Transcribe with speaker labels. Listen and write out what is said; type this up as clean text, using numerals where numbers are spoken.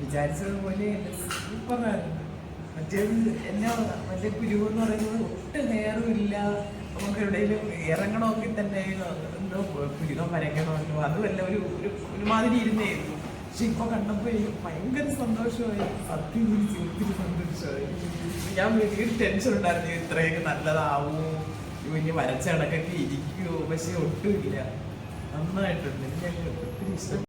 Speaker 1: വിചാരിച്ചതുപോലെ സൂപ്പറായിരുന്നു. എന്നാ മറ്റേ പിരിവെന്ന് പറയുന്നത് ഒട്ടും ഹെയറും ഇല്ല. നമുക്ക് എവിടെയെങ്കിലും ഇറങ്ങണമെങ്കിൽ തന്നെ എന്തോ പിരികം വരയ്ക്കണമല്ലോ, അതുമല്ല ഒരുമാതിരി ഇരുന്നായിരുന്നു. പക്ഷെ ഇപ്പൊ കണ്ടപ്പോ എനിക്ക് ഭയങ്കര സന്തോഷമായി, സത്യം ഒത്തിരി സന്തോഷമായി. ഞാൻ വലിയൊരു ടെൻഷൻ ഉണ്ടായിരുന്നു, ഇത്രയൊക്കെ നല്ലതാവുമോ, ഇനി വരച്ച കണക്കൊക്കെ ഇരിക്കുമോ, പക്ഷെ ഒട്ടുമില്ല, നന്നായിട്ടുണ്ട്. എനിക്ക് ഒത്തിരി ഇഷ്ടം.